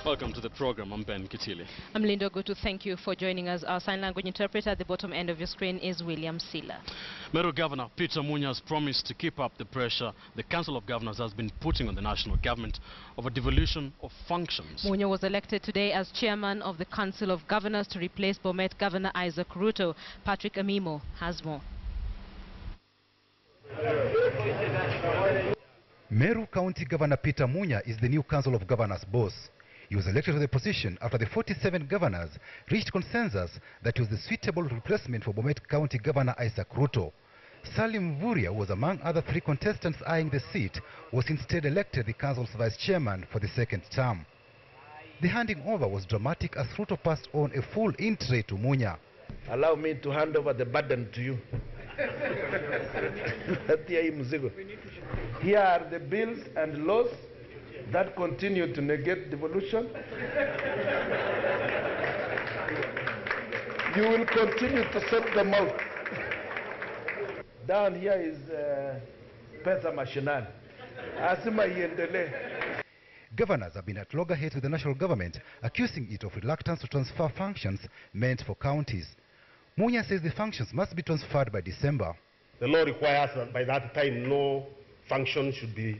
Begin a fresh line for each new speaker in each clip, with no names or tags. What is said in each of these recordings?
Welcome to the program. I'm Ben Kitili.
I'm Lindo Gutu. Thank you for joining us. Our sign language interpreter at the bottom end of your screen is William Sila.
Meru Governor Peter Munya has promised to keep up the pressure the Council of Governors has been putting on the national government over devolution of functions.
Munya was elected today as chairman of the Council of Governors to replace Bomet Governor Isaac Ruto. Patrick Amimo has more.
Meru County Governor Peter Munya is the new Council of Governors boss. He was elected to the position after the 47 governors reached consensus that he was the suitable replacement for Bomet County Governor Isaac Ruto. Salim Vuria, who was among other 3 contestants eyeing the seat, was instead elected the council's vice chairman for the 2nd term. The handing over was dramatic as Ruto passed on a full in-tray to Munya.
Allow me to hand over the burden to you. Here are the bills and laws that continue to negate devolution. You will continue to set them out. Down here is Pesa Mashinani. Asima Yendele.
Governors have been at loggerheads with the national government, accusing it of reluctance to transfer functions meant for counties. Munya says the functions must be transferred by December.
The law requires that by that time no function should be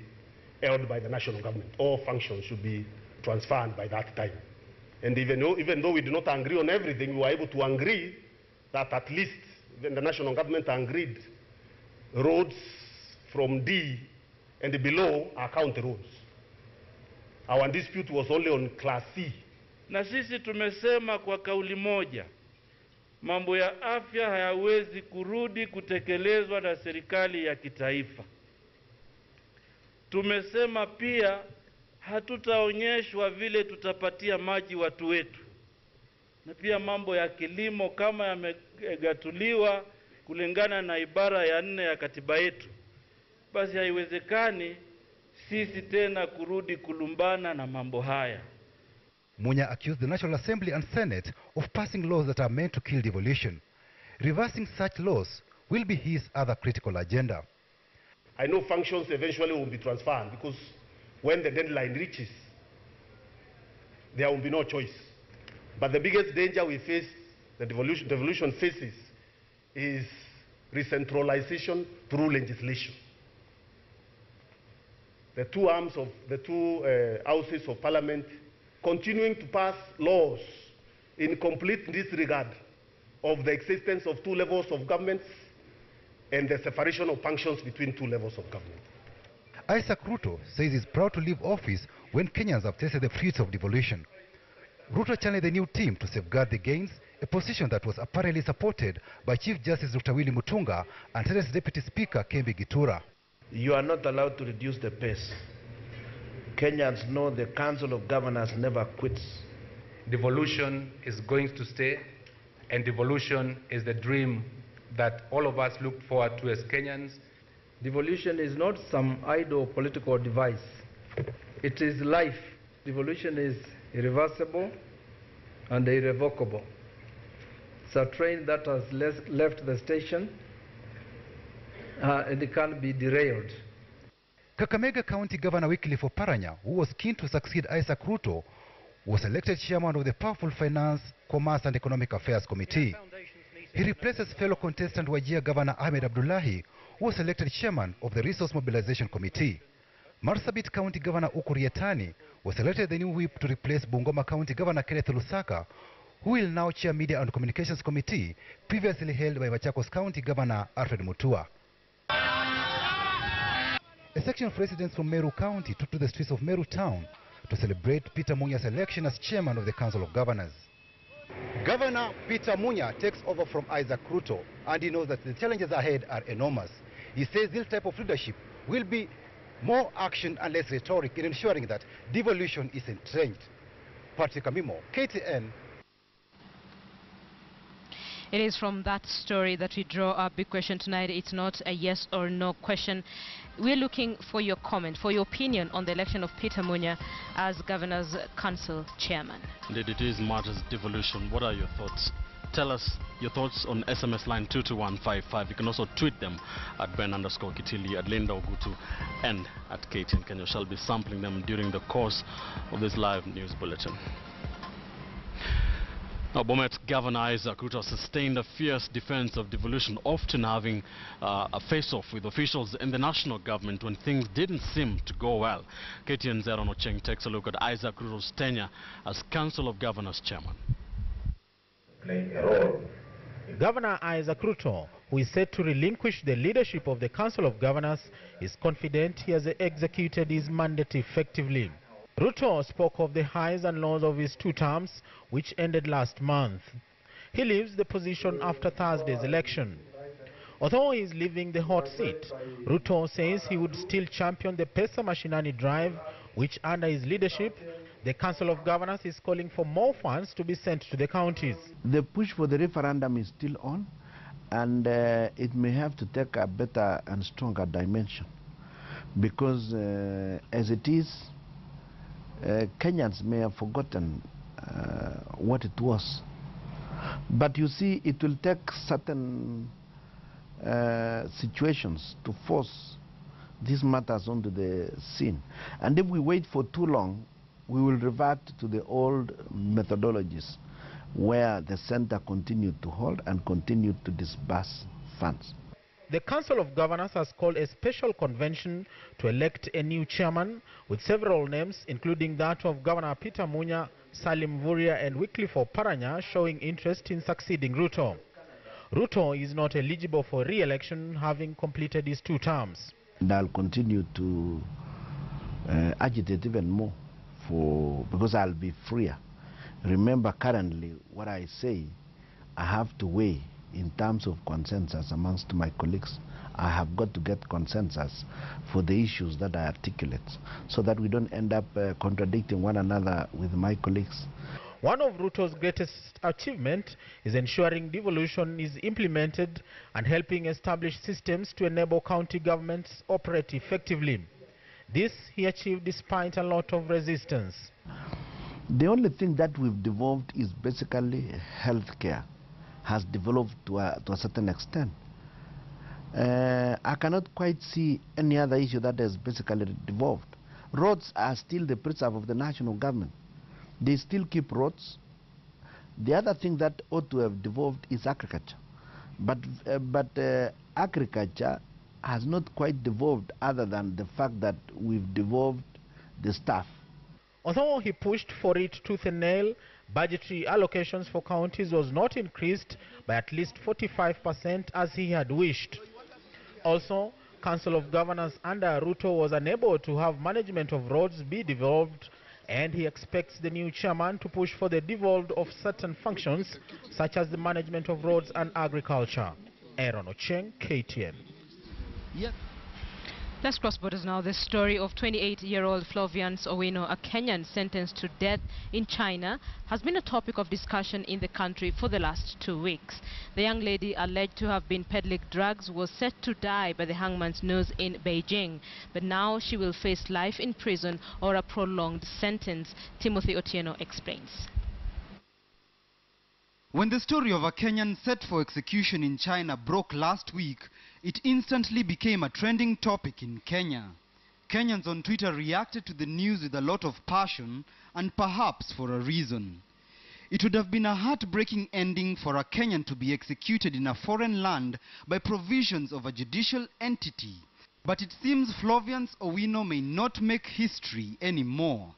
held by the national government. All functions should be transferred by that time. And even though we do not agree on everything, we were able to agree that at least when the national government agreed roads from D and below are county roads. Our dispute was only on Class C.
Na sisi tumesema kwa kauli moja, mambo ya afya hayawezi kurudi kutekelezwa na serikali ya kitaifa. Tumesema pia hatutaonyeshwa vile tutapatia maji watu wetu. Na pia mambo ya kilimo kama yamegatuliwa kulingana na ibara ya 4 ya katiba yetu, basi haiwezekani sisi tena kurudi kulumbana na mambo haya.
Munya accused the National Assembly and Senate of passing laws that are meant to kill devolution. Reversing such laws will be his other critical agenda.
I know functions eventually will be transferred because when the deadline reaches, there will be no choice. But the biggest danger we face, the devolution faces, is recentralization through legislation. The two houses of parliament continuing to pass laws in complete disregard of the existence of 2 levels of governments and the separation of functions between 2 levels of government.
Isaac Ruto says he's proud to leave office when Kenyans have tasted the fruits of devolution. Ruto challenged the new team to safeguard the gains, a position that was apparently supported by Chief Justice Dr. Willy Mutunga and Senate's Deputy Speaker Kembi Gitura.
You are not allowed to reduce the pace. Kenyans know the Council of Governors never quits.
Devolution is going to stay, and devolution is the dream that all of us look forward to as Kenyans.
Devolution is not some idle political device. It is life. Devolution is irreversible and irrevocable. It's a train that has left the station and it can't be derailed.
Kakamega County Governor Wycliffe Oparanya, who was keen to succeed Isaac Ruto, was elected chairman of the powerful Finance, Commerce and Economic Affairs Committee. He replaces fellow contestant Wajir Governor Ahmed Abdullahi, who was elected chairman of the Resource Mobilization Committee. Marsabit County Governor Ukurietani was elected the new whip to replace Bungoma County Governor Kenneth Lusaka, who will now chair Media and Communications Committee, previously held by Machakos County Governor Alfred Mutua. A section of residents from Meru County took to the streets of Meru Town to celebrate Peter Munya's election as chairman of the Council of Governors. Governor Peter Munya takes over from Isaac Ruto, and he knows that the challenges ahead are enormous. He says this type of leadership will be more action and less rhetoric in ensuring that devolution is entrenched. Patrick Amimo, KTN.
It is from that story that we draw our big question tonight. It's not a yes or no question. We're looking for your comment, for your opinion on the election of Peter Munya as Governor's Council Chairman.
Indeed, it is matters devolution. What are your thoughts? tell us your thoughts on SMS line 22155. You can also tweet them at Ben_Kitili, at Linda Ogutu, and at KTN Kenya. Shall be sampling them during the course of this live news bulletin. Now, Bomet Governor Isaac Ruto sustained a fierce defense of devolution, often having a face-off with officials in the national government when things didn't seem to go well. KTN's Aaron Ocheng takes a look at Isaac Ruto's tenure as Council of Governors chairman.
Governor Isaac Ruto, who is set to relinquish the leadership of the Council of Governors, is confident he has executed his mandate effectively. Ruto spoke of the highs and lows of his 2 terms, which ended last month. He leaves the position after Thursday's election. Although he is leaving the hot seat, Ruto says he would still champion the Pesa Mashinani drive, which under his leadership, the Council of Governors is calling for more funds to be sent to the counties.
The push for the referendum is still on, and it may have to take a better and stronger dimension, because as it is, Kenyans may have forgotten what it was. But you see, it will take certain situations to force these matters onto the scene. And if we wait for too long, we will revert to the old methodologies where the center continued to hold and continued to disburse funds.
The Council of Governors has called a special convention to elect a new chairman with several names, including that of Governor Peter Munya, Salim Vuria and Wycliffe Oparanya showing interest in succeeding Ruto. Ruto is not eligible for re-election, having completed his 2 terms.
And I'll continue to agitate even more because I'll be freer. Remember, currently, what I say, I have to weigh in terms of consensus amongst my colleagues. I have got to get consensus for the issues that I articulate, so that we don't end up contradicting one another with my colleagues.
One of Ruto's greatest achievements is ensuring devolution is implemented and helping establish systems to enable county governments operate effectively. This he achieved despite a lot of resistance.
The only thing that we've devolved is basically healthcare has developed to a certain extent. I cannot quite see any other issue that has basically devolved. Roads are still the preserve of the national government. They still keep roads. The other thing that ought to have devolved is agriculture. But agriculture has not quite devolved, other than the fact that we've devolved the staff.
Although he pushed for it tooth and nail, budgetary allocations for counties was not increased by at least 45% as he had wished. Also, Council of Governors under Ruto was unable to have management of roads be devolved, and he expects the new chairman to push for the devolved of certain functions such as the management of roads and agriculture. Aaron Ocheng, KTN.
Yep. Let's cross borders now. The story of 28-year-old Flavians Owino, a Kenyan sentenced to death in China, has been a topic of discussion in the country for the last 2 weeks. The young lady, alleged to have been peddling drugs, was set to die by the hangman's noose in Beijing. But now she will face life in prison or a prolonged sentence. Timothy Otieno explains.
When the story of a Kenyan set for execution in China broke last week, it instantly became a trending topic in Kenya. Kenyans on Twitter reacted to the news with a lot of passion, and perhaps for a reason. It would have been a heartbreaking ending for a Kenyan to be executed in a foreign land by provisions of a judicial entity. But it seems Flavians Owino may not make history anymore.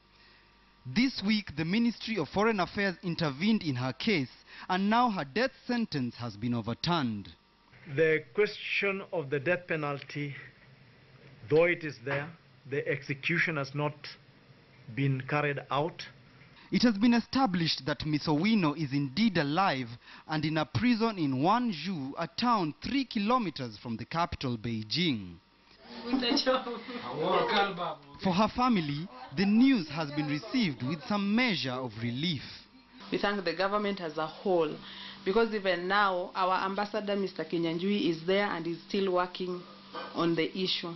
This week, the Ministry of Foreign Affairs intervened in her case, and now her death sentence has been overturned.
The question of the death penalty, though it is there, the execution has not been carried out.
It has been established that Miss Owino is indeed alive and in a prison in Wanzhou, a town 3 kilometers from the capital, Beijing. For her family, the news has been received with some measure of relief.
We thank the government as a whole, because even now our ambassador, Mr. Kinyanjui, is there and is still working on the issue.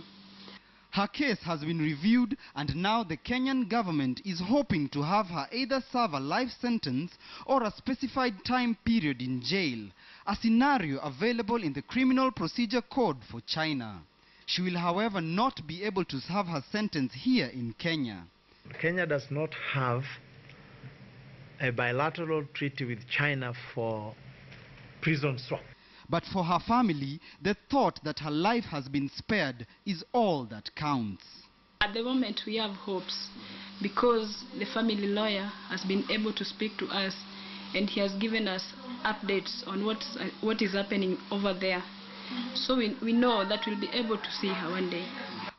Her case has been reviewed, and now the Kenyan government is hoping to have her either serve a life sentence or a specified time period in jail, a scenario available in the Criminal Procedure Code for China. She will, however, not be able to serve her sentence here in Kenya.
Kenya does not have a bilateral treaty with China for prison swap.
But for her family, the thought that her life has been spared is all that counts.
At the moment, we have hopes because the family lawyer has been able to speak to us, and he has given us updates on what is happening over there. So we know that we'll be able to see her one day.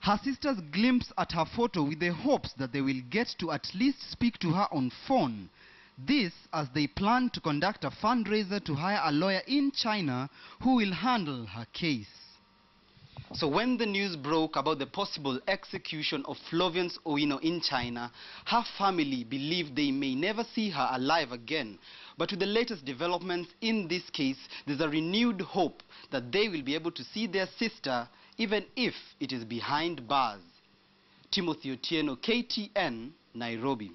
Her sisters glimpse at her photo with the hopes that they will get to at least speak to her on phone. This as they plan to conduct a fundraiser to hire a lawyer in China who will handle her case. So when the news broke about the possible execution of Florence Owino in China, her family believed they may never see her alive again. But with the latest developments in this case, there's a renewed hope that they will be able to see their sister even if it is behind bars. Timothy Otieno, KTN, Nairobi.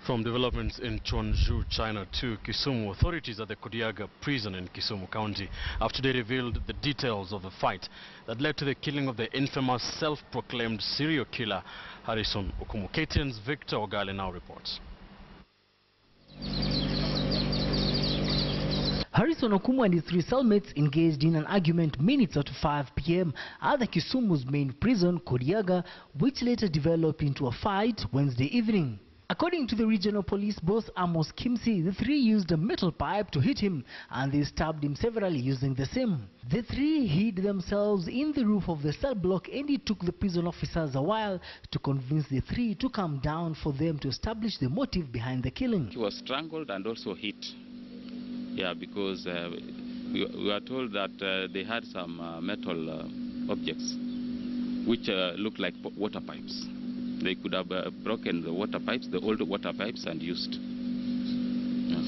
From developments in Chuanzhou, China to Kisumu, authorities at the Kodiaga prison in Kisumu County have today revealed the details of the fight that led to the killing of the infamous self-proclaimed serial killer Harrison Okumu. KTN's Victor Ogale now reports.
Harrison Okumu and his three cellmates engaged in an argument minutes after 5 p.m. at the Kisumu's main prison, Kodiaga, which later developed into a fight Wednesday evening. According to the regional police boss Amos Kimsi, the three used a metal pipe to hit him and they stabbed him severally using the same. The three hid themselves in the roof of the cell block, and it took the prison officers a while to convince the three to come down for them to establish the motive behind the killing.
He was strangled and also hit. Yeah, because we were told that they had some metal objects which looked like water pipes. They could have broken the water pipes, the old water pipes, and used. Yeah.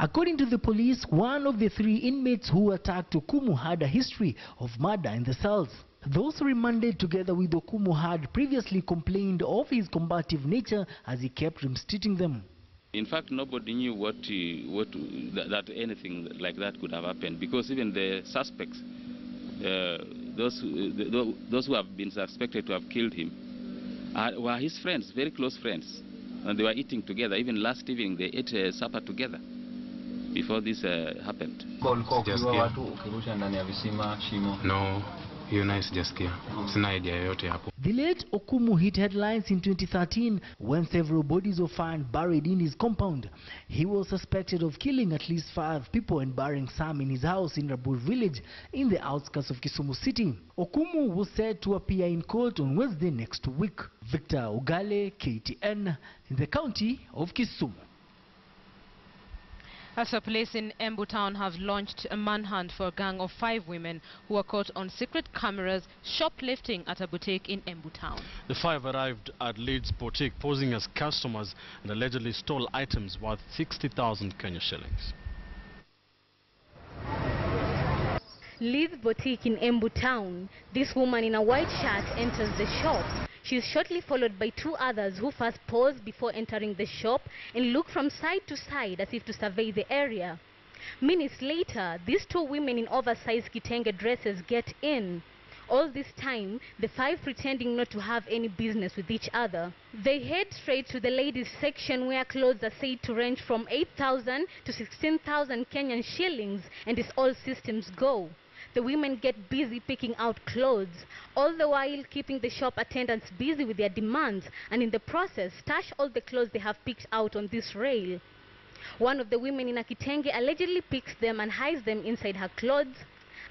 According to the police, one of the three inmates who attacked Okumu had a history of murder in the cells. Those remanded together with Okumu had previously complained of his combative nature as he kept mistreating them.
In fact, nobody knew that anything like that could have happened, because even the suspects, those who have been suspected to have killed him were his friends, very close friends, and they were eating together. Even last evening they ate supper together before this happened.
No, sina idea yoyote hapo.
The late Okumu hit headlines in 2013 when several bodies were found buried in his compound. He was suspected of killing at least 5 people and burying some in his house in Rabur village in the outskirts of Kisumu city. Okumu was set to appear in court on Wednesday next week. Victor Ogale, KTN, in the county of Kisumu.
Also, police in Embu town have launched a manhunt for a gang of 5 women who were caught on secret cameras shoplifting at a boutique in Embu town.
The 5 arrived at Leeds boutique posing as customers and allegedly stole items worth 60,000 Kenya shillings.
Leeds boutique in Embu town. This woman in a white shirt enters the shop. She is shortly followed by 2 others who first pause before entering the shop and look from side to side as if to survey the area. Minutes later, these 2 women in oversized kitenge dresses get in. All this time, the 5 pretending not to have any business with each other. They head straight to the ladies section where clothes are said to range from 8,000 to 16,000 Kenyan shillings, and it's all systems go. The women get busy picking out clothes, all the while keeping the shop attendants busy with their demands, and in the process stash all the clothes they have picked out on this rail. One of the women in a kitenge allegedly picks them and hides them inside her clothes,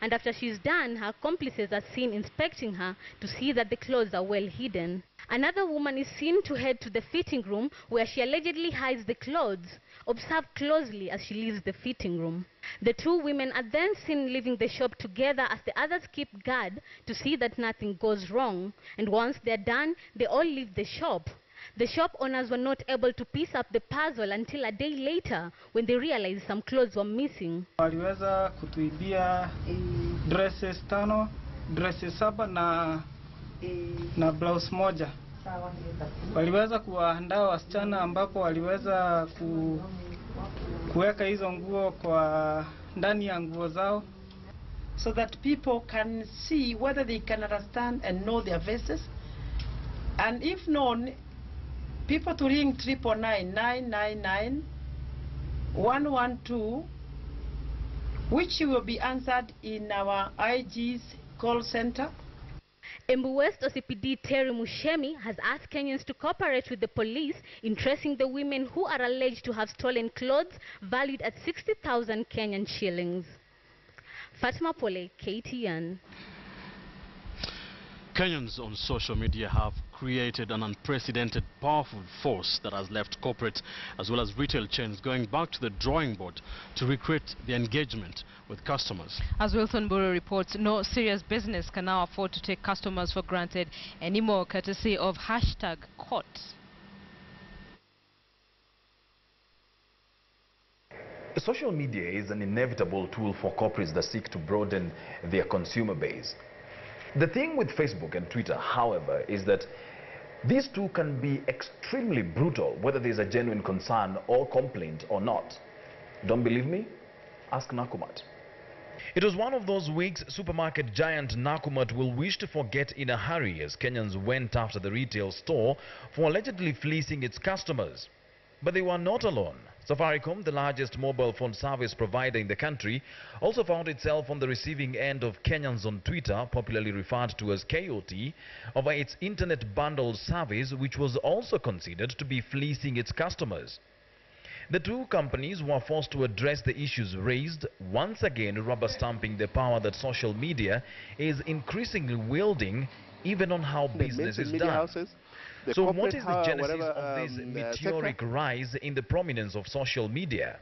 and after she's done, her accomplices are seen inspecting her to see that the clothes are well hidden. Another woman is seen to head to the fitting room where she allegedly hides the clothes. Observe closely as she leaves the fitting room. The 2 women are then seen leaving the shop together as the others keep guard to see that nothing goes wrong. And once they're done, they all leave the shop. The shop owners were not able to piece up the puzzle until a day later when they realized some clothes were missing.
Waliweza kutuibia dresses 5 dresses 7 na blouse moja. Waliweza kuwaandaa wasichana ambapo waliweza kuweka hizo nguo kwa ndani ya nguo zao,
so that people can see whether they can understand and know their faces, and if known, people to ring 999 112, which will be answered in our IG's call center.
Embu West OCPD Terry Mushemi has asked Kenyans to cooperate with the police in tracing the women who are alleged to have stolen clothes valued at 60,000 Kenyan shillings. Fatima Pole, KTN.
Kenyans on social media have created an unprecedented powerful force that has left corporate as well as retail chains going back to the drawing board to recreate the engagement with customers.
As Wilson Buru reports, no serious business can now afford to take customers for granted anymore, courtesy of #Caught.
Social media is an inevitable tool for corporates that seek to broaden their consumer base. The thing with Facebook and Twitter, however, is that these two can be extremely brutal, whether there's a genuine concern or complaint or not. Don't believe me? Ask Nakumat.
It was one of those weeks supermarket giant Nakumat will wish to forget in a hurry as Kenyans went after the retail store for allegedly fleecing its customers. But they were not alone. Safaricom, the largest mobile phone service provider in the country, also found itself on the receiving end of Kenyans on Twitter, popularly referred to as KOT, over its internet bundle service, which was also considered to be fleecing its customers. The two companies were forced to address the issues raised, once again rubber stamping the power that social media is increasingly wielding, even on how business is done. So what is the genesis of this meteoric rise in the prominence of social media?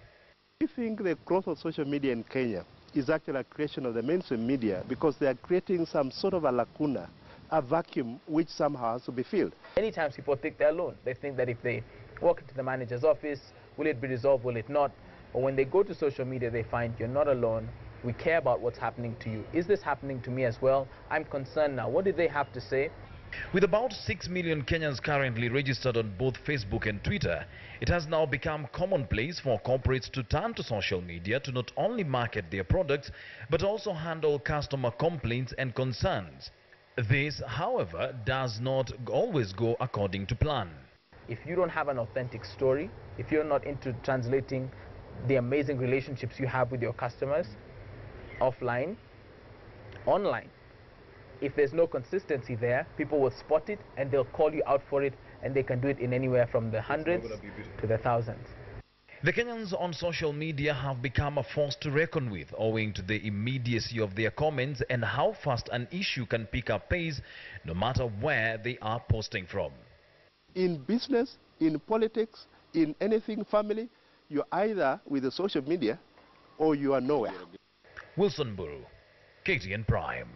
I think the growth of social media in Kenya is actually a creation of the mainstream media, because they are creating some sort of a lacuna, a vacuum which somehow has to be filled.
Many times people think they're alone. They think that if they walk into the manager's office, will it be resolved, will it not? But when they go to social media, they find you're not alone. We care about what's happening to you. Is this happening to me as well? I'm concerned now. What do they have to say?
With about 6 million Kenyans currently registered on both Facebook and Twitter, it has now become commonplace for corporates to turn to social media to not only market their products, but also handle customer complaints and concerns. This, however, does not always go according to plan.
If you don't have an authentic story, if you're not into translating the amazing relationships you have with your customers, offline, online, if there's no consistency there, people will spot it and they'll call you out for it, and they can do it in anywhere from the hundreds to the thousands.
The Kenyans on social media have become a force to reckon with, owing to the immediacy of their comments and how fast an issue can pick up pace, no matter where they are posting from.
In business, in politics, in anything family, you're either with the social media or you are nowhere.
Wilson Buru, KTN Prime.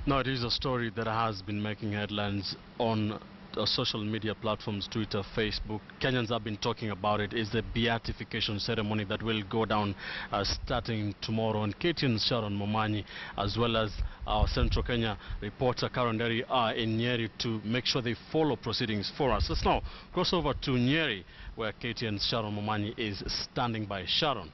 Now, it is a story that has been making headlines on social media platforms, Twitter, Facebook. Kenyans have been talking about it. Is the beatification ceremony that will go down starting tomorrow. And KTN's Sharon Momanyi, as well as our Central Kenya reporter Karen Derry, are in Nyeri to make sure they follow proceedings for us. Let's now cross over to Nyeri, where KTN's Sharon Momanyi is standing by. Sharon.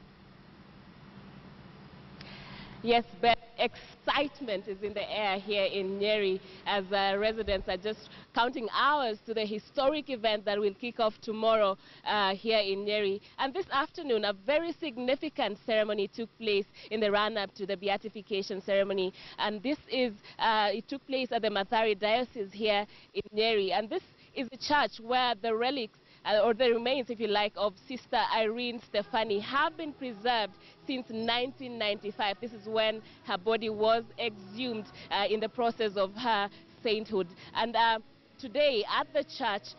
Yes, but excitement is in the air here in Nyeri as residents are just counting hours to the historic event that will kick off tomorrow here in Nyeri. And this afternoon, a very significant ceremony took place in the run-up to the beatification ceremony. And this is, it took place at the Mathari Diocese here in Nyeri. And this is the church where the relics or the remains, if you like, of Sister Irene Stefani have been preserved since 1995. This is when her body was exhumed in the process of her sainthood. And today at the church,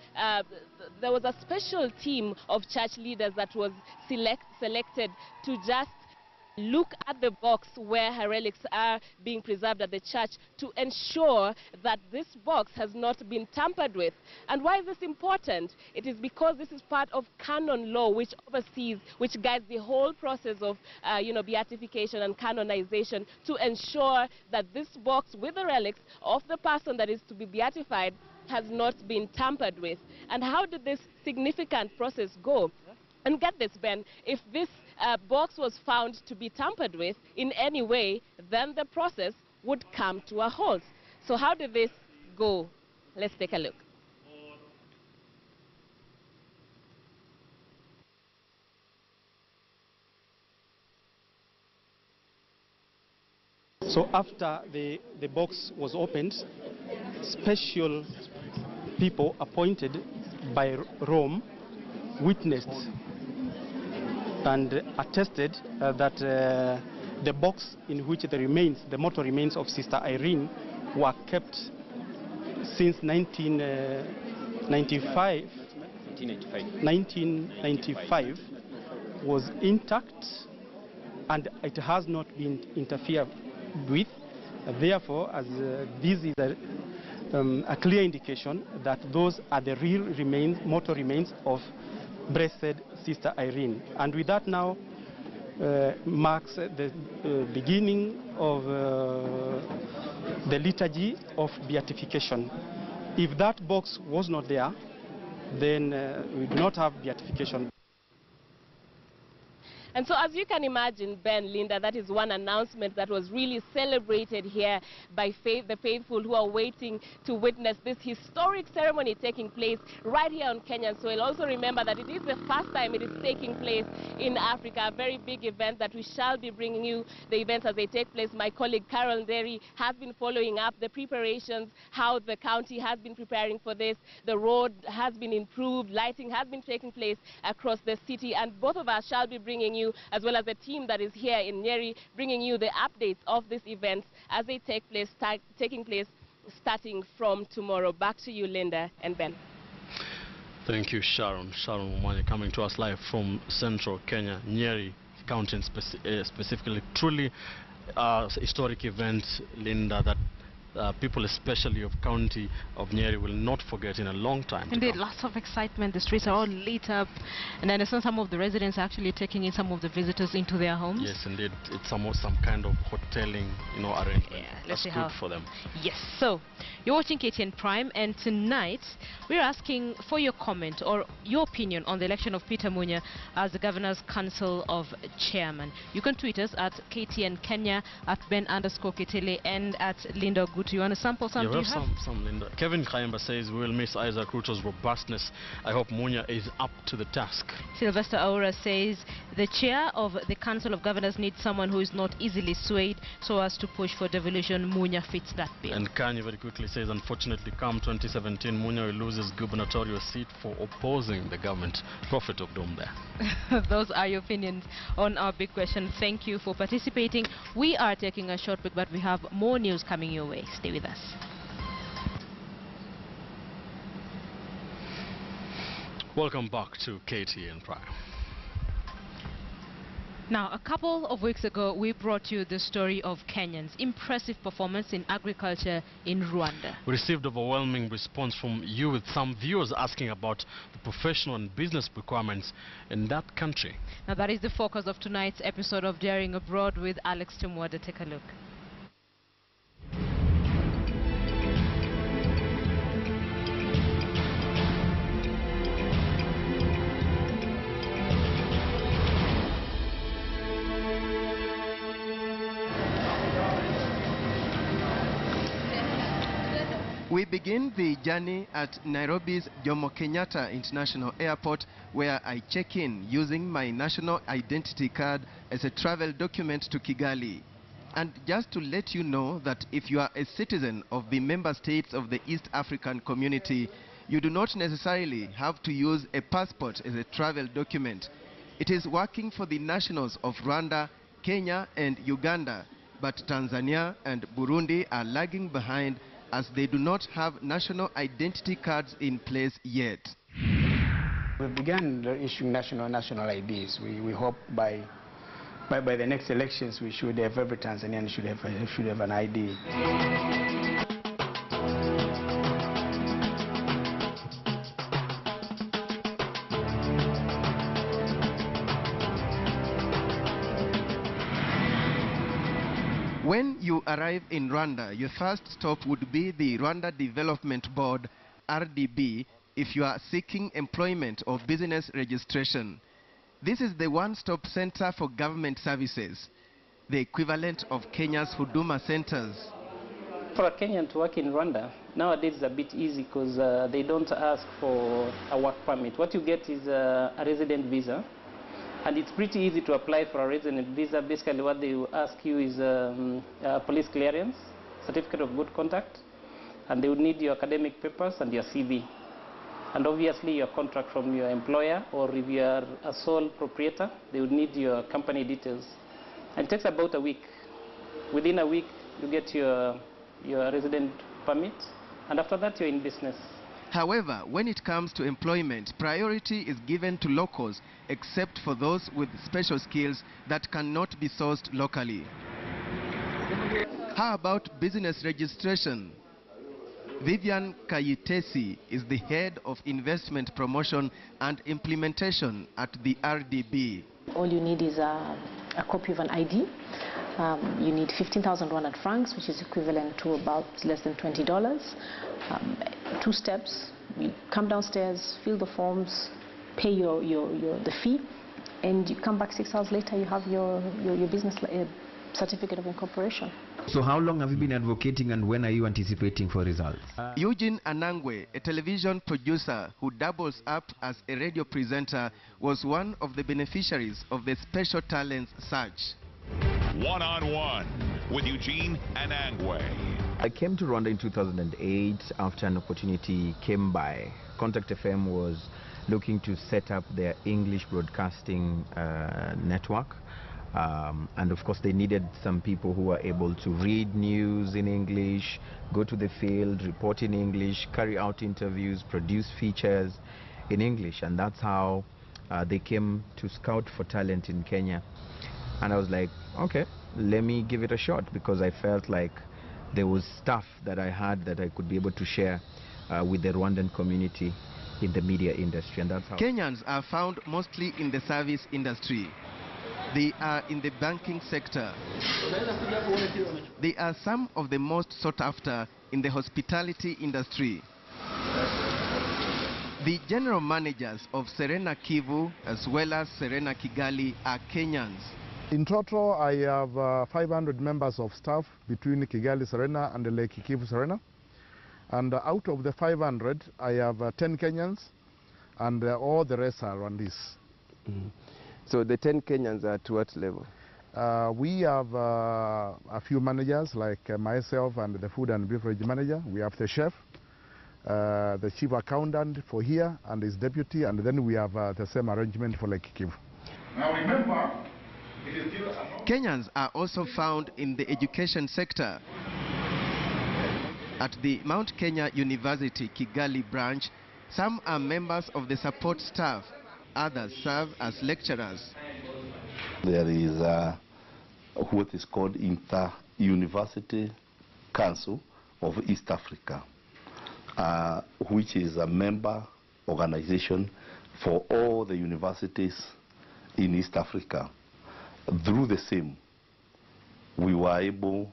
there was a special team of church leaders that was selected to just look at the box where her relics are being preserved at the church to ensure that this box has not been tampered with. And why is this important? It is because this is part of canon law, which oversees, which guides the whole process of, beatification and canonization, to ensure that this box with the relics of the person that is to be beatified has not been tampered with. And how did this significant process go? And get this, Ben, if this box was found to be tampered with in any way, then the process would come to a halt. So how did this go? Let's take a look.
So after the box was opened, special people appointed by Rome witnessed and attested that the box in which the mortal remains of Sister Irene were kept since 1995 was intact and it has not been interfered with. Therefore, as this is a clear indication that those are the real mortal remains of Blessed Sister Irene. And with that now marks the beginning of the liturgy of beatification. If that box was not there, then we do not have beatification.
And so as you can imagine, Ben, Linda, that is one announcement that was really celebrated here by the faithful who are waiting to witness this historic ceremony taking place right here on Kenyan soil. Also remember that it is the first time it is taking place in Africa, a very big event that we shall be bringing you the events as they take place. My colleague Carol Derry has been following up the preparations, how the county has been preparing for this. The road has been improved, lighting has been taking place across the city, and both of us shall be bringing you, as well as the team that is here in Nyeri, bringing you the updates of this event as they taking place starting from tomorrow. Back to you, Linda and Ben.
Thank you, Sharon. Sharon Mumani coming to us live from central Kenya, Nyeri County specifically. Truly historic event, Linda, that people especially of county of Nyeri will not forget in a long time.
Indeed, lots of excitement. The streets are all lit up, and I understand some of the residents are actually taking in some of the visitors into their homes.
Yes, indeed. It's almost some kind of hoteling, arrangement.
Yeah, let's see
That's good for them.
Yes. So you're watching KTN Prime, and tonight we're asking for your comment or your opinion on the election of Peter Munya as the Governor's Council of Chairman. You can tweet us at KTN Kenya, at Ben_Ketele, and at Linda Good. You want to sample some?
Yeah, some Linda. Kevin Kayamba says we will miss Isaac Ruto's robustness. I hope Munya is up to the task.
Sylvester Aura says the chair of the Council of Governors needs someone who is not easily swayed so as to push for devolution. Munya fits that bill.
And Kanye very quickly says, unfortunately, come 2017, Munya will lose his gubernatorial seat for opposing the government. Prophet of doom there.
Those are your opinions on our big question. Thank you for participating. We are taking a short break, but we have more news coming your way. Stay with us.
Welcome back to KTN Prime.
Now, a couple of weeks ago, we brought you the story of Kenyans' impressive performance in agriculture in Rwanda.
We received overwhelming response from you, with some viewers asking about the professional and business requirements in that country.
Now, that is the focus of tonight's episode of Daring Abroad with Alex Tumwada. Take a look.
We begin the journey at Nairobi's Jomo Kenyatta International Airport, where I check in using my national identity card as a travel document to Kigali. And just to let you know that if you are a citizen of the member states of the East African Community, you do not necessarily have to use a passport as a travel document. It is working for the nationals of Rwanda, Kenya, and Uganda, but Tanzania and Burundi are lagging behind as they do not have national identity cards in place yet.
We began issuing national IDs. We hope by
by the next elections, we should have, every Tanzanian should have an ID.
When you arrive in Rwanda, your first stop would be the Rwanda Development Board, RDB, if you are seeking employment or business registration. This is the one-stop center for government services, the equivalent of Kenya's Huduma centers.
For a Kenyan to work in Rwanda, nowadays it's a bit easy because they don't ask for a work permit. What you get is a resident visa. And it's pretty easy to apply for a resident visa. Basically what they will ask you is a police clearance, certificate of good conduct, and they would need your academic papers and your CV. And obviously your contract from your employer, or if you are a sole proprietor, they would need your company details. And it takes about a week. Within a week, you get your resident permit, and after that you're in business.
However, when it comes to employment, priority is given to locals, except for those with special skills that cannot be sourced locally. How about business registration? Vivian Kayitesi is the head of investment promotion and implementation at the RDB.
All you need is a copy of an ID. You need 15,000 Rwandan francs, which is equivalent to about less than $20. 2 steps. You come downstairs, fill the forms, pay the fee, and you come back 6 hours later, you have your business certificate of incorporation.
So how long have you been advocating, and when are you anticipating for results?
Eugene Anangwe, a television producer who doubles up as a radio presenter, was one of the beneficiaries of the Special Talents Search.
One-on-one with Eugene Anangwe.
I came to Rwanda in 2008 after an opportunity came by. Contact FM was looking to set up their English broadcasting network. And of course they needed some people who were able to read news in English, go to the field, report in English, carry out interviews, produce features in English. And that's how they came to scout for talent in Kenya. And I was like, okay, let me give it a shot, because I felt like there was stuff that I had that I could be able to share with the Rwandan community in the media industry. And that's how
Kenyans are found mostly in the service industry. They are in the banking sector. They are some of the most sought after in the hospitality industry. The general managers of Serena Kivu as well as Serena Kigali are Kenyans.
In total, I have 500 members of staff between Kigali Serena and Lake Kivu Serena. And out of the 500, I have 10 Kenyans, and all the rest are Rwandese.
So the 10 Kenyans are to what level?
We have a few managers, like myself and the food and beverage manager. We have the chef, the chief accountant for here and his deputy, and then we have the same arrangement for Lake Kivu.
Now remember,
Kenyans are also found in the education sector. At the Mount Kenya University Kigali branch, some are members of the support staff, others serve as lecturers.
There is what is called Inter-University Council of East Africa, which is a member organization for all the universities in East Africa. Through the same, we were able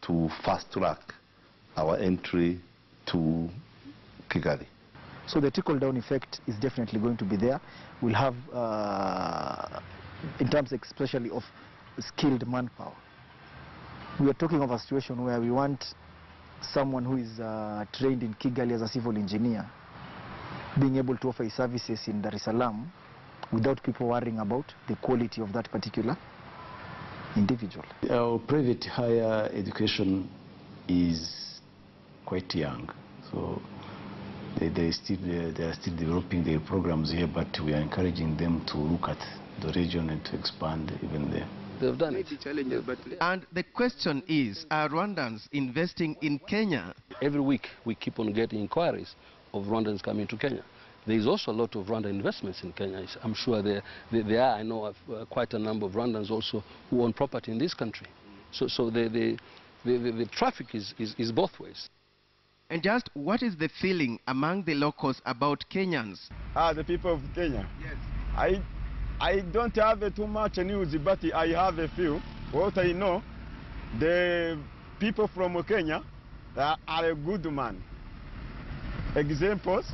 to fast-track our entry to Kigali.
So the trickle-down effect is definitely going to be there. We'll have, in terms especially of skilled manpower. We are talking of a situation where we want someone who is trained in Kigali as a civil engineer being able to offer his services in Dar es Salaam without people worrying about the quality of that particular individual.
Our private higher education is quite young, so they are still developing their programs here, but we are encouraging them to look at the region and to expand even there.
They've done it.
And the question is, are Rwandans investing in Kenya?
Every week we keep on getting inquiries of Rwandans coming to Kenya.
there is also a lot of Rwanda investments in Kenya. I'm sure there are. I know of quite a number of Rwandans also who own property in this country. So the traffic is both ways.
And just what is the feeling among the locals about Kenyans?
The people of Kenya?
Yes.
I don't have too much news, but I have a few. What I know, the people from Kenya are a good man. Examples,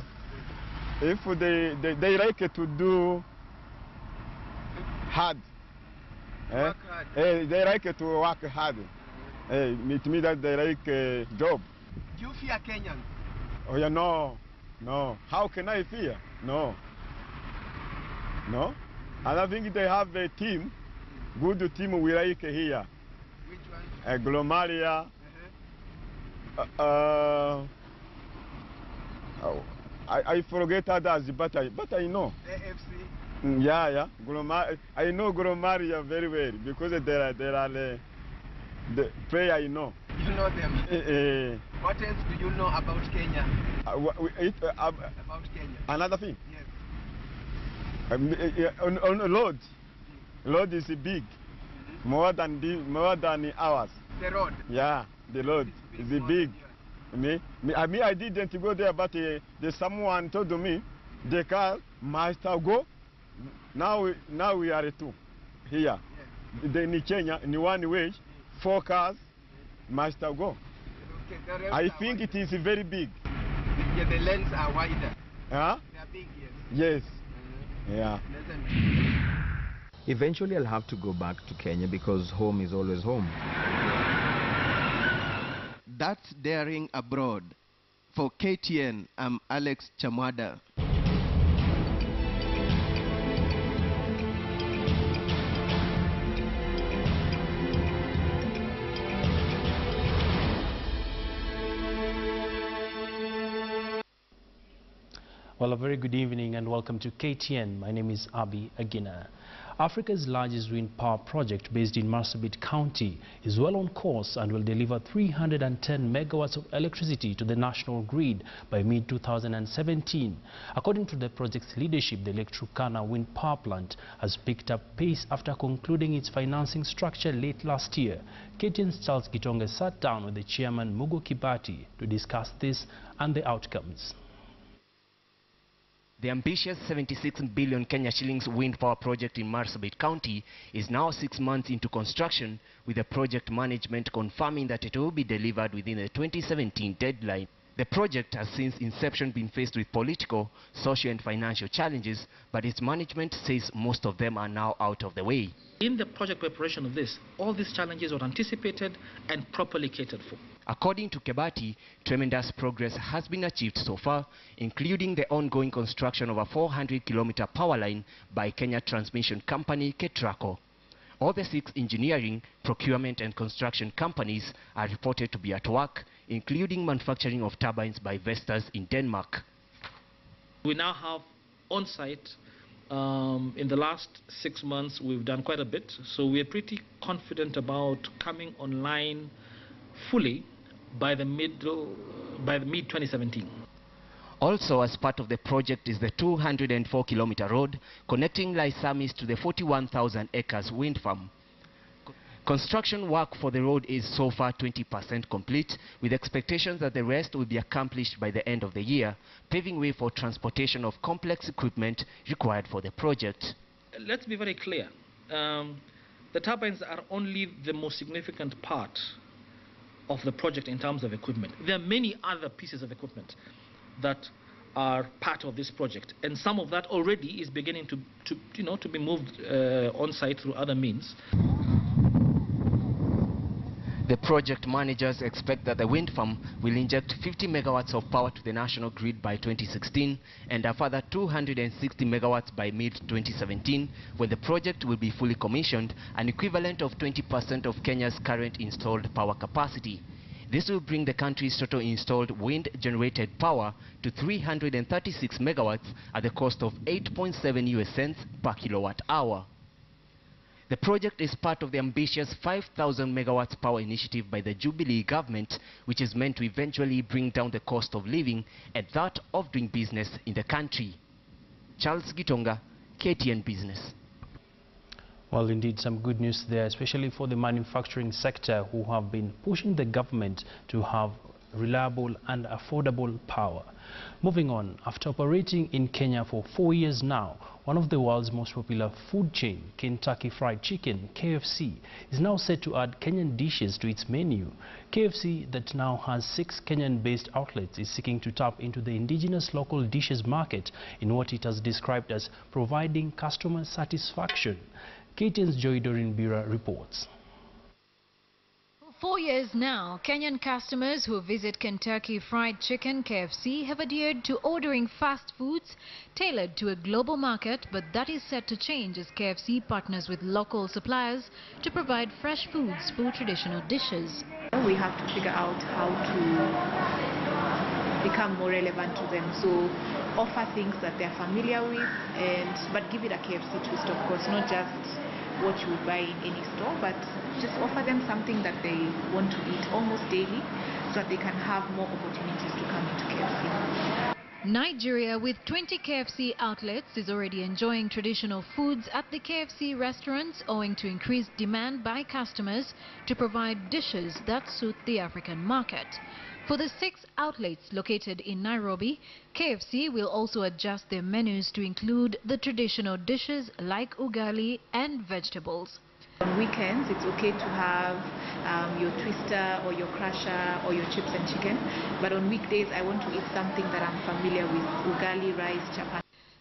if they like to do hard,
Work hard.
They like to work hard. It means that they like a job.
Do you fear Kenyans?
Oh yeah, no. How can I fear? No. And I think they have a team, good team we like here.
Which one?
Glomaria. I forget others, but I know.
AFC?
Yeah. I know Glomaria very well because there are the player I know.
You know them? What else do you know about Kenya?
About
Kenya?
Another thing?
Yes.
On Lord is big, more than ours.
The road?
Yeah, the road is big. I didn't go there, but someone told me the car must go. Now we are two here. Yes. In Kenya, in one way, 4 cars must go. Okay, I think it is very big.
Yeah, the lanes are wider.
Huh?
They are big, yes.
Yes. Yeah.
Eventually I'll have to go back to Kenya because home is always home.
That's Daring Abroad. For KTN, I'm Alex Chamwada.
Well, a very good evening and welcome to KTN. My name is Abi Agina. Africa's largest wind power project based in Marsabit County is well on course and will deliver 310 megawatts of electricity to the national grid by mid-2017. According to the project's leadership, the Lake Turkana wind power plant has picked up pace after concluding its financing structure late last year. KTN's Charles Gitonga sat down with the chairman Mugo Kibati to discuss this and the outcomes.
The ambitious 76 billion Kenya shillings wind power project in Marsabit County is now 6 months into construction, with the project management confirming that it will be delivered within the 2017 deadline. The project has since inception been faced with political, social and financial challenges, but its management says most of them are now out of the way.
In the project preparation of this, all these challenges were anticipated and properly catered for.
According to Kebati, tremendous progress has been achieved so far, including the ongoing construction of a 400-kilometer power line by Kenya Transmission Company, KETRACO. All the 6 engineering, procurement and construction companies are reported to be at work, including manufacturing of turbines by Vestas in Denmark.
We now have on-site, in the last 6 months we've done quite a bit, so we are pretty confident about coming online fully by the mid-2017.
Also, as part of the project is the 204-kilometer road connecting Laisamis to the 41,000 acres wind farm. Construction work for the road is so far 20% complete, with expectations that the rest will be accomplished by the end of the year, paving way for transportation of complex equipment required for the project.
Let's be very clear. The turbines are only the most significant part of the project in terms of equipment. There are many other pieces of equipment that are part of this project, and some of that already is beginning to be moved on site through other means.
The project managers expect that the wind farm will inject 50 megawatts of power to the national grid by 2016 and a further 260 megawatts by mid-2017, when the project will be fully commissioned, an equivalent of 20% of Kenya's current installed power capacity. This will bring the country's total installed wind-generated power to 336 megawatts at the cost of 8.7 US cents per kilowatt hour. The project is part of the ambitious 5,000 megawatts power initiative by the Jubilee government, which is meant to eventually bring down the cost of living and that of doing business in the country. Charles Gitonga, KTN Business.
Well, indeed, some good news there, especially for the manufacturing sector, who have been pushing the government to have reliable and affordable power. Moving on, after operating in Kenya for 4 years now, one of the world's most popular food chain, Kentucky Fried Chicken, KFC, is now set to add Kenyan dishes to its menu. KFC, that now has 6 Kenyan-based outlets, is seeking to tap into the indigenous local dishes market in what it has described as providing customer satisfaction. KTN's Joy Doreen Bira reports.
4 years now, Kenyan customers who visit Kentucky Fried Chicken KFC have adhered to ordering fast foods tailored to a global market, but that is set to change as KFC partners with local suppliers to provide fresh foods for traditional dishes.
We have to figure out how to become more relevant to them, so offer things that they're familiar with, but give it a KFC twist, of course, not just what you would buy in any store, but just offer them something that they want to eat almost daily so that they can have more opportunities to come into KFC.
Nigeria, with 20 KFC outlets, is already enjoying traditional foods at the KFC restaurants owing to increased demand by customers to provide dishes that suit the African market. For the 6 outlets located in Nairobi, KFC will also adjust their menus to include the traditional dishes like ugali and vegetables.
On weekends, it's okay to have your twister or your crusher or your chips and chicken, but on weekdays, I want to eat something that I'm familiar with, ugali, rice, chapati.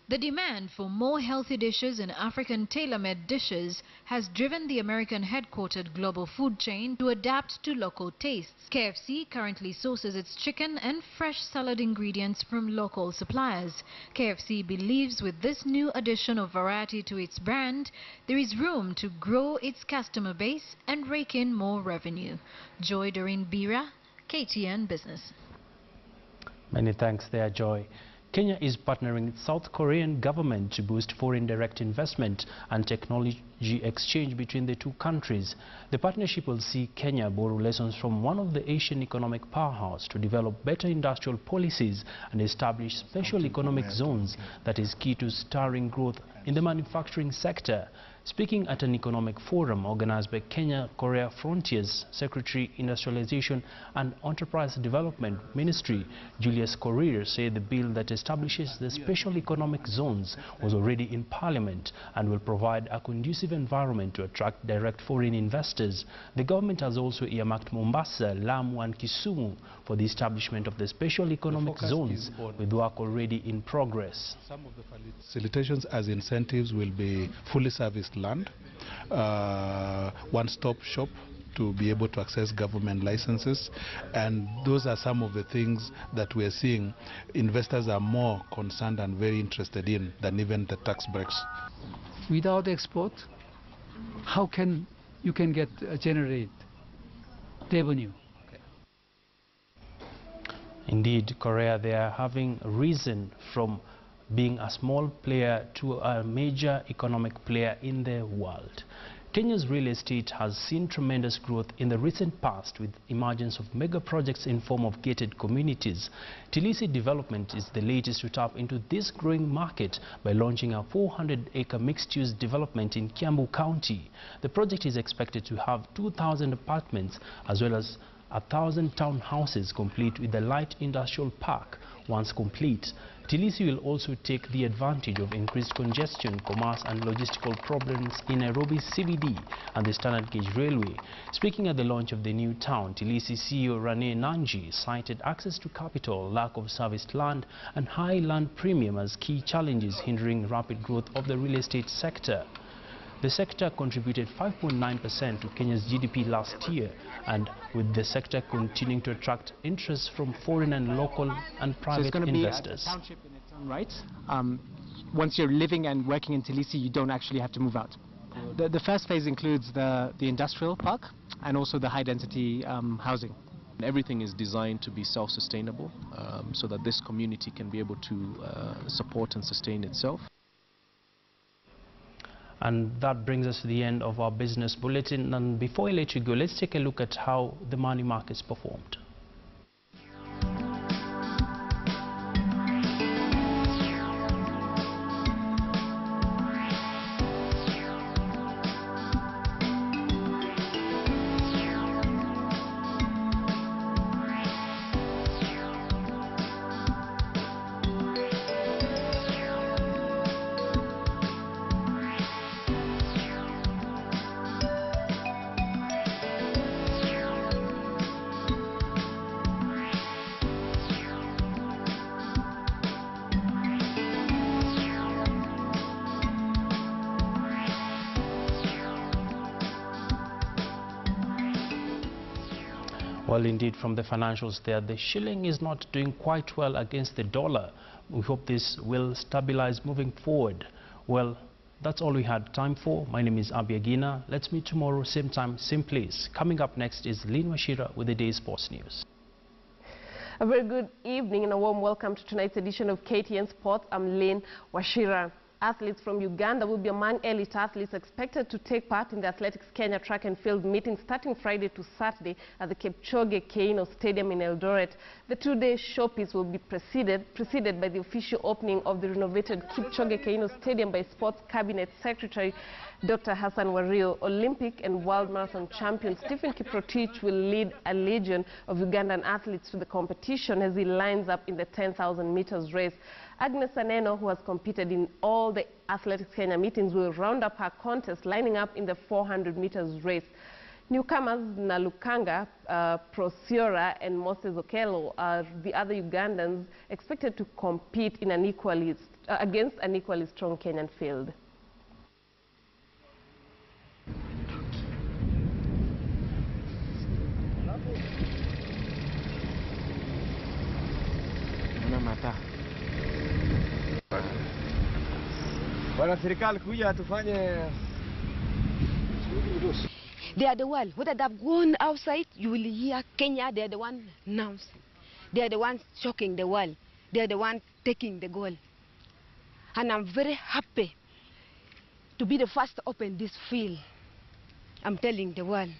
The demand for more healthy dishes and African tailor-made dishes has driven the American-headquartered global food chain to adapt to local tastes. KFC currently sources its chicken and fresh salad ingredients from local suppliers. KFC believes with this new addition of variety to its brand, there is room to grow its customer base and rake in more revenue. Joy Doreen Bira, KTN Business.
Many thanks there, Joy. Kenya is partnering with South Korean government to boost foreign direct investment and technology exchange between the two countries. The partnership will see Kenya borrow lessons from one of the Asian economic powerhouses to develop better industrial policies and establish special economic zones that is key to stirring growth in the manufacturing sector. Speaking at an economic forum organized by Kenya-Korea Frontiers Secretary Industrialization and Enterprise Development Ministry, Julius Korir, said the bill that establishes the special economic zones was already in Parliament and will provide a conducive environment to attract direct foreign investors. The government has also earmarked Mombasa, Lamu and Kisumu for the establishment of the special economic zones, with work already in progress.
Some of the facilitations as incentives will be fully serviced land, one-stop shop to be able to access government licenses, and those are some of the things that we're seeing investors are more concerned and very interested in than even the tax breaks.
Without export, how can you generate revenue?
Indeed, Korea, they are having risen from being a small player to a major economic player in the world. Kenya's real estate has seen tremendous growth in the recent past with emergence of mega projects in form of gated communities. Tilisi Development is the latest to tap into this growing market by launching a 400-acre mixed-use development in Kiambu County. The project is expected to have 2,000 apartments as well as 1,000 townhouses, complete with a light industrial park. Once complete, Tilisi will also take the advantage of increased congestion, commerce and logistical problems in Nairobi CBD and the standard gauge railway. Speaking at the launch of the new town, Tilisi CEO Rane Nanji cited access to capital, lack of serviced land and high land premium as key challenges hindering rapid growth of the real estate sector. The sector contributed 5.9% to Kenya's GDP last year, and with the sector continuing to attract interest from foreign and local and private investors.
So it's going to be a township in its own right. Once you're living and working in Tilisi, you don't actually have to move out. The first phase includes the industrial park and also the high-density housing.
Everything is designed to be self-sustainable so that this community can be able to support and sustain itself.
And that brings us to the end of our business bulletin. And before I let you go, let's take a look at how the money markets performed. Well, indeed, from the financials there, the shilling is not doing quite well against the dollar. We hope this will stabilize moving forward. Well, that's all we had time for. My name is Abi Agina. Let's meet tomorrow, same time, same place. Coming up next is Lynn Washira with the day's sports news.
A very good evening and a warm welcome to tonight's edition of KTN Sports. I'm Lynn Washira. Athletes from Uganda will be among elite athletes expected to take part in the Athletics Kenya track and field meeting starting Friday to Saturday at the Kipchoge Keino Stadium in Eldoret. The two-day showpiece will be preceded by the official opening of the renovated Kipchoge Keino Stadium by Sports Cabinet Secretary Dr. Hassan Wario. Olympic and World Marathon champion Stephen Kiprotich will lead a legion of Ugandan athletes to the competition as he lines up in the 10,000 meters race. Agnes Aneno, who has competed in all the Athletics Kenya meetings, will round up her contest, lining up in the 400 meters race. Newcomers Nalukanga, Prosiora and Moses Okello are the other Ugandans expected to compete in an against an equally strong Kenyan field.
They are the one. Whether they've gone outside, you will hear Kenya. They are the one announcing. They are the ones shocking the world. They are the ones taking the goal. And I'm very happy to be the first to open this field. I'm telling the world.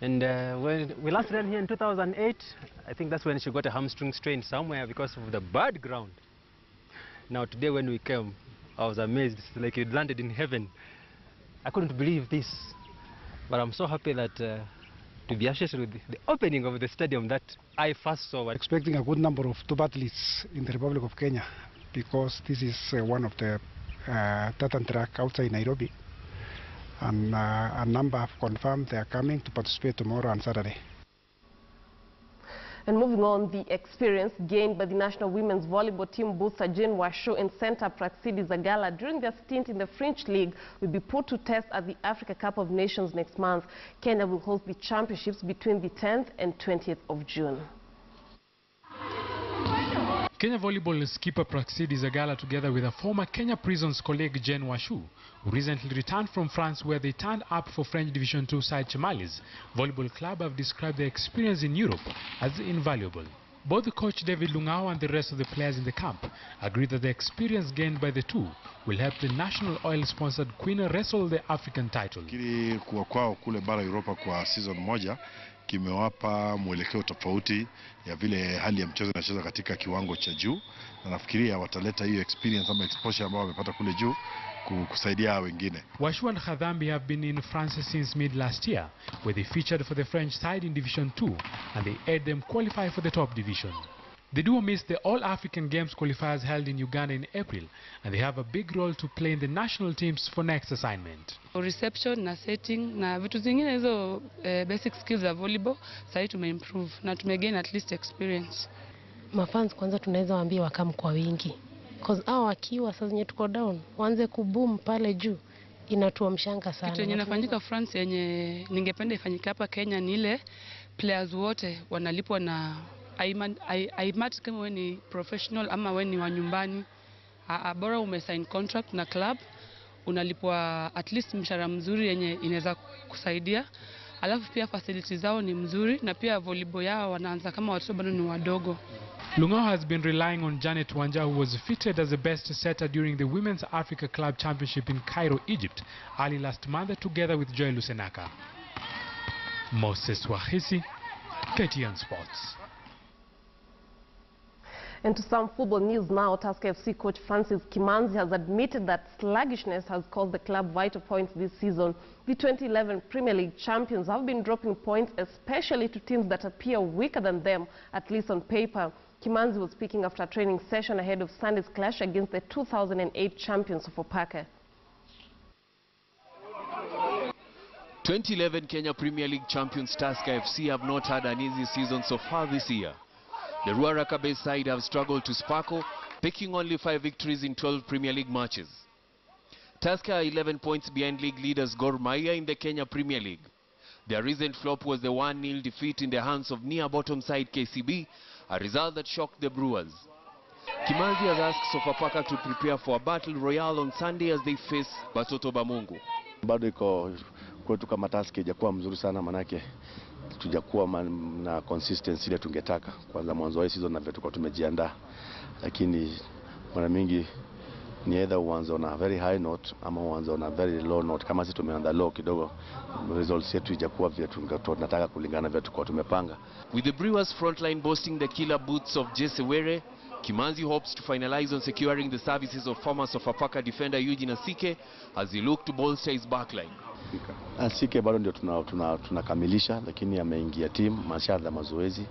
And when we last ran here in 2008, I think that's when she got a hamstring strain somewhere because of the bad ground. Now today when we came, I was amazed. It's like it landed in heaven. I couldn't believe this. But I'm so happy that to be associated with the opening of the stadium that I first saw.
Expecting a good number of top athletes in the Republic of Kenya because this is one of the tartan track outside Nairobi. And a number have confirmed they are coming to participate tomorrow and Saturday.
And moving on, the experience gained by the national women's volleyball team booster Jane Washu and center Praxidi Zagala during their stint in the French League will be put to test at the Africa Cup of Nations next month. Kenya will host the championships between the 10th and 20th of June.
Kenya volleyball skipper Praxidi Zagala, together with a former Kenya Prisons colleague Jane Washu, who recently returned from France where they turned up for French Division 2 side Chamalis Volleyball Club, have described their experience in Europe as invaluable. Both coach David Lungao and the rest of the players in the camp agree that the experience gained by the two will help the national oil-sponsored Queen wrestle the African title.
Kuwa kwao kule bara Europa kwa season moja kimewapa mwelekeo tofauti ya vile hali ya mchezo inacheza katika kiwango cha juu, na nafikiria wataleta hiyo experience ama exposure ambao wamepata kule juu kusaidia wengine.
Washu and Khadhambi have been in France since mid last year, where they featured for the French side in Division 2, and they aided them qualify for the top division. The duo missed the All-African Games qualifiers held in Uganda in April, and they have a big role to play in the national teams for next assignment.
Reception na setting na vitu zingine hizo basic skills za volleyball sasa tumeimprove na tumegain at least experience.
Mafans kwanza tunaweza waambia wakam kwa wingi. Cause hao wakiwa sasa zenye tuko down, waanze kuboom pale juu. Inatuamshanga sana.
Kitu yenye inafanyika France yenye ningependa ifanyike hapa Kenya ni ile players wote wanalipwa na aimat kama wewe ni professional ama wewe ni wa nyumbani. Bora umesign contract na club unalipwa at least mshahara mzuri yenye inaweza kusaidia. alafu pia facilities zao ni mzuri, na pia volleyball yao wanaanza kama watoto bado ni wadogo.
Lung'ao has been relying on Janet Wanja, who was fitted as the best setter during the Women's Africa Club Championship in Cairo, Egypt, early last month, together with Joy Lusenaka. Moses Wahisi, KTN Sports.
And to some football news now, Tusker FC coach Francis Kimanzi has admitted that sluggishness has cost the club vital points this season. The 2011 Premier League champions have been dropping points, especially to teams that appear weaker than them, at least on paper. Kimanzi was speaking after a training session ahead of Sunday's clash against the 2008 champions of Opaka.
2011 Kenya Premier League champions Tusker FC have not had an easy season so far this year. The Ruaraka-based side have struggled to sparkle, picking only 5 victories in 12 Premier League matches. Tusker are 11 points behind league leaders Gor Mahia in the Kenya Premier League. Their recent flop was the 1-0 defeat in the hands of near-bottom side KCB, a result that shocked the Brewers. Kimanzi has asked Sofapaka to prepare for a battle royale on Sunday as they face Batoto Bamungu.
Bado iko kwetu kama Tusker ijakuwa mzuri sana, manake tujakuwa na consistency ile tungetaka kwanza mwanzo wa season na vile tulikuwa tumejiandaa, lakini mara mingi ni either uanze on a very high note ama uanze on a very low note. Kama sisi tumeanza low kidogo, results yetu ijakuwa vile tunataka kulingana vile tulikuwa tumepanga.
With the Brewers frontline boasting the killer boots of Jesse Were, Kimanzi hopes to finalize on securing the services of former Sofapaka defender Eugene Asike as he look to bolster his backline.
Asike bado ndio tunakamilisha, lakini ameingia team mashadha mazoezi,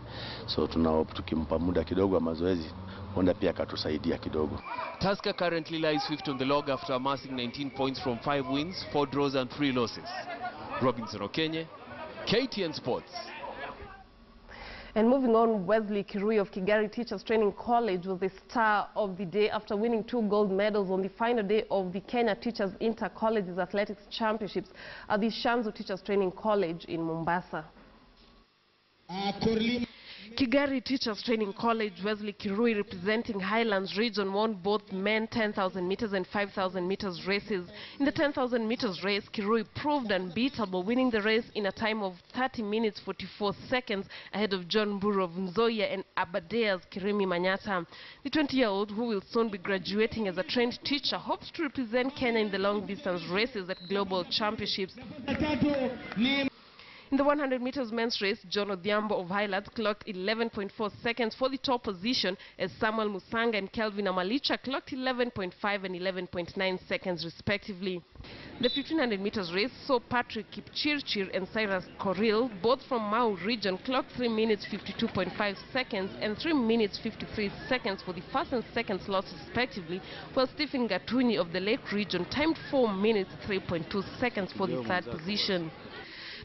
so tukimpa muda kidogo wa mazoezi huenda pia akatusaidia kidogo.
Tusker currently lies 5th on the log after amassing 19 points from 5 wins, 4 draws and 3 losses. Robinson Okenye, KTN Sports.
And moving on, Wesley Kirui of Kigari Teachers Training College was the star of the day after winning 2 gold medals on the final day of the Kenya Teachers Inter-Colleges Athletics Championships at the Shanzu Teachers Training College in Mombasa. Kigari Teachers Training College, Wesley Kirui, representing Highlands region, won both men 10,000 meters and 5,000 meters races. In the 10,000 meters race, Kirui proved unbeatable, winning the race in a time of 30 minutes 44 seconds ahead of John Buru of Nzoia and Abadea's Kirimi Manyata. The 20-year-old, who will soon be graduating as a trained teacher, hopes to represent Kenya in the long-distance races at global championships. In the 100 meters men's race, John Odhiambo of Highlands clocked 11.4 seconds for the top position, as Samuel Musanga and Kelvin Amalicha clocked 11.5 and 11.9 seconds respectively. The 1500 meters race saw Patrick Kipchirchir and Cyrus Koril, both from Mau region, clocked 3 minutes 52.5 seconds and 3 minutes 53 seconds for the first and second slots respectively, while Stephen Gatuni of the Lake region timed 4 minutes 3.2 seconds for the third position.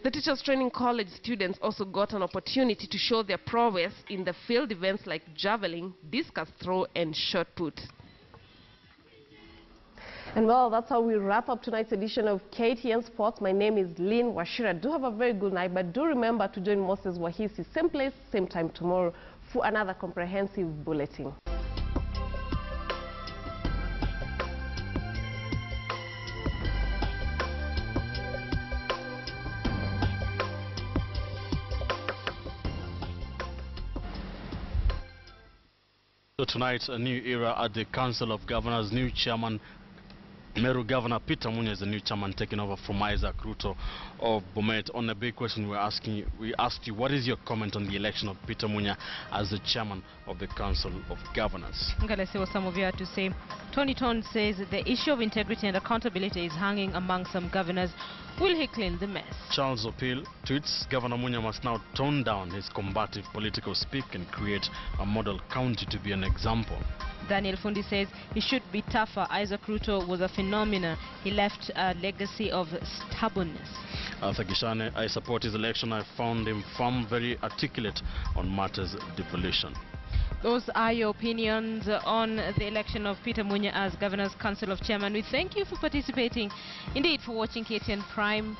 The Teachers Training College students also got an opportunity to show their prowess in the field events like javelin, discus throw and shot put. And well, that's how we wrap up tonight's edition of KTN Sports. My name is Lynn Washira. Do have a very good night, but do remember to join Moses Wahisi, same place, same time tomorrow for another comprehensive bulletin.
So tonight, a new era at the Council of Governors. New chairman, Meru Governor Peter Munya is the new chairman, taking over from Isaac Ruto of Bomet. On a big question we asked you, what is your comment on the election of Peter Munya as the chairman of the Council of Governors?
I'm going to say what some of you had to say. Tony Ton says the issue of integrity and accountability is hanging among some governors. Will he clean the mess? Charles Opil tweets, Governor Munya must now tone down his combative political speak and create a model county to be an example. Daniel Fundi says he should be tougher. Isaac Ruto was a phenomenon. He left a legacy of stubbornness. Arthur Gishane, I support his election. I found him firm, very articulate on matters devolution. Those are your opinions on the election of Peter Munya as Governor's Council of Chairman. We thank you for participating, indeed for watching KTN Prime.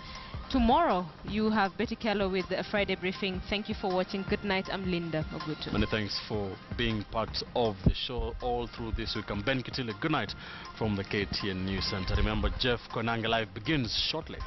Tomorrow you have Betty Kello with a Friday briefing. Thank you for watching. Good night. I'm Linda Ogutu. Many thanks for being part of the show all through this week. I'm Ben Kitile. Good night from the KTN News Center. Remember, Jeff Konanga Live begins shortly.